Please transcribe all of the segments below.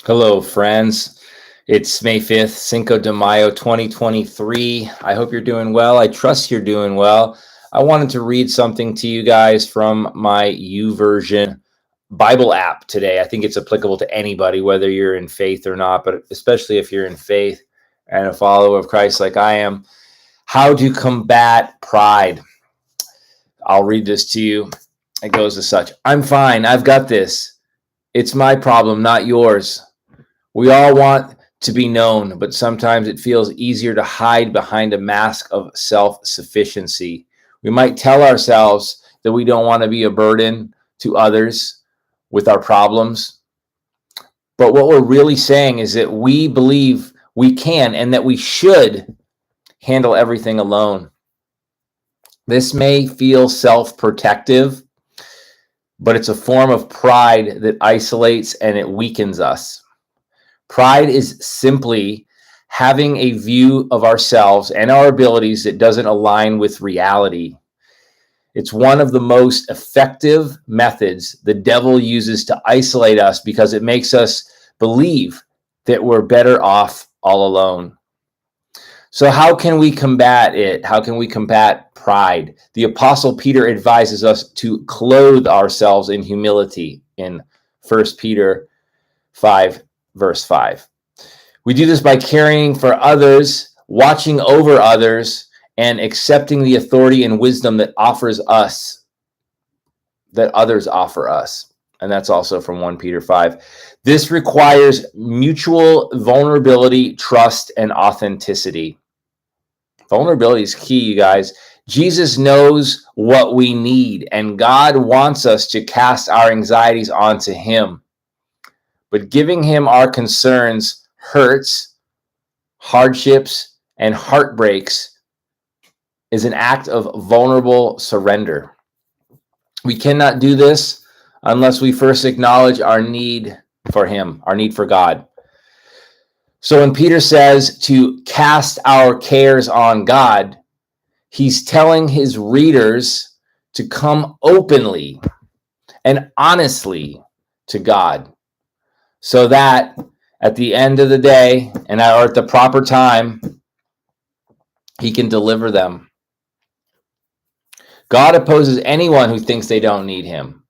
Hello, friends. It's May 5th, Cinco de Mayo 2023. I hope you're doing well. I trust you're doing well. I wanted to read something to you guys from my YouVersion Bible app today. I think it's applicable to anybody, whether you're in faith or not, but especially if you're in faith and a follower of Christ like I am. How to combat pride. I'll read this to you. It goes as such. I'm fine. I've got this. It's my problem, not yours. We all want to be known, but sometimes it feels easier to hide behind a mask of self-sufficiency. We might tell ourselves that we don't want to be a burden to others with our problems. But what we're really saying is that we believe we can and that we should handle everything alone. This may feel self-protective, but it's a form of pride that isolates and it weakens us. Pride is simply having a view of ourselves and our abilities that doesn't align with reality. It's one of the most effective methods the devil uses to isolate us because it makes us believe that we're better off all alone. So how can we combat it? How can we combat pride? The Apostle Peter advises us to clothe ourselves in humility in 1 Peter 5. Verse 5. We do this by caring for others, watching over others, and accepting the authority and wisdom that others offer us. And that's also from 1 Peter 5. This requires mutual vulnerability, trust, and authenticity. Vulnerability is key, you guys. Jesus knows what we need, and God wants us to cast our anxieties onto him. But giving him our concerns, hurts, hardships, and heartbreaks is an act of vulnerable surrender. We cannot do this unless we first acknowledge our need for him, our need for God. So when Peter says to cast our cares on God, he's telling his readers to come openly and honestly to God, so that at the end of the day and at the proper time, he can deliver them. God opposes anyone who thinks they don't need him.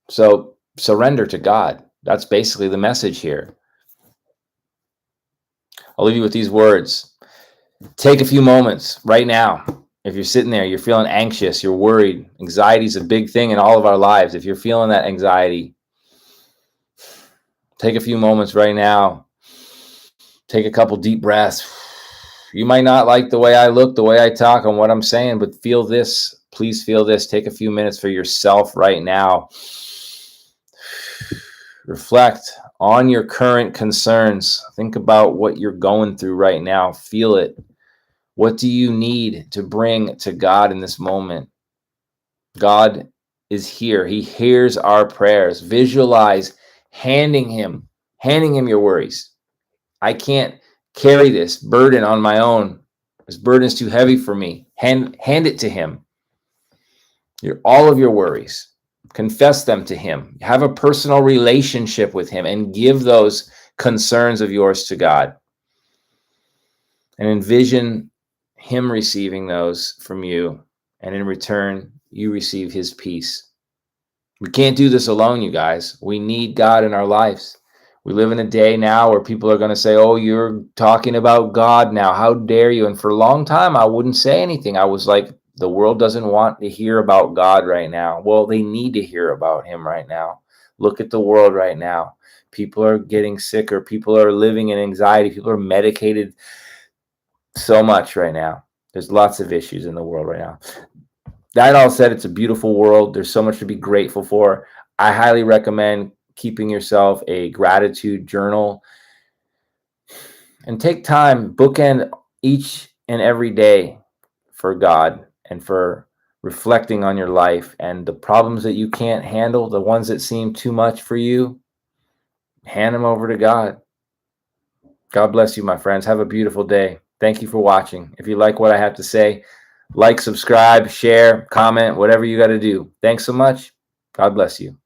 So surrender to God. That's basically the message here. I'll leave you with these words. Take a few moments right now. If you're sitting there, you're feeling anxious, you're worried. Anxiety is a big thing in all of our lives. If you're feeling that anxiety, take a few moments right now. Take a couple deep breaths. You might not like the way I look, the way I talk, and what I'm saying, but feel this. Please feel this. Take a few minutes for yourself right now. Reflect on your current concerns. Think about what you're going through right now. Feel it. What do you need to bring to God in this moment? God is here. He hears our prayers. Visualize handing him your worries. I can't carry this burden on my own. This burden is too heavy for me. Hand it to him. All of your worries. Confess them to him. Have a personal relationship with him and give those concerns of yours to God. And envision him receiving those from you. And in return, you receive his peace. We can't do this alone, you guys. We need God in our lives. We live in a day now where people are going to say, oh, you're talking about God now. How dare you? And for a long time, I wouldn't say anything. I was like, the world doesn't want to hear about God right now. Well, they need to hear about him right now. Look at the world right now. People are getting sicker. People are living in anxiety. People are medicated so much right now. There's lots of issues in the world right now. That all said, it's a beautiful world. There's so much to be grateful for. I highly recommend keeping yourself a gratitude journal and take time, bookend each and every day for God and for reflecting on your life and the problems that you can't handle, the ones that seem too much for you, hand them over to God. God bless you, my friends. Have a beautiful day. Thank you for watching. If you like what I have to say, like, subscribe, share, comment, whatever you got to do. Thanks so much. God bless you.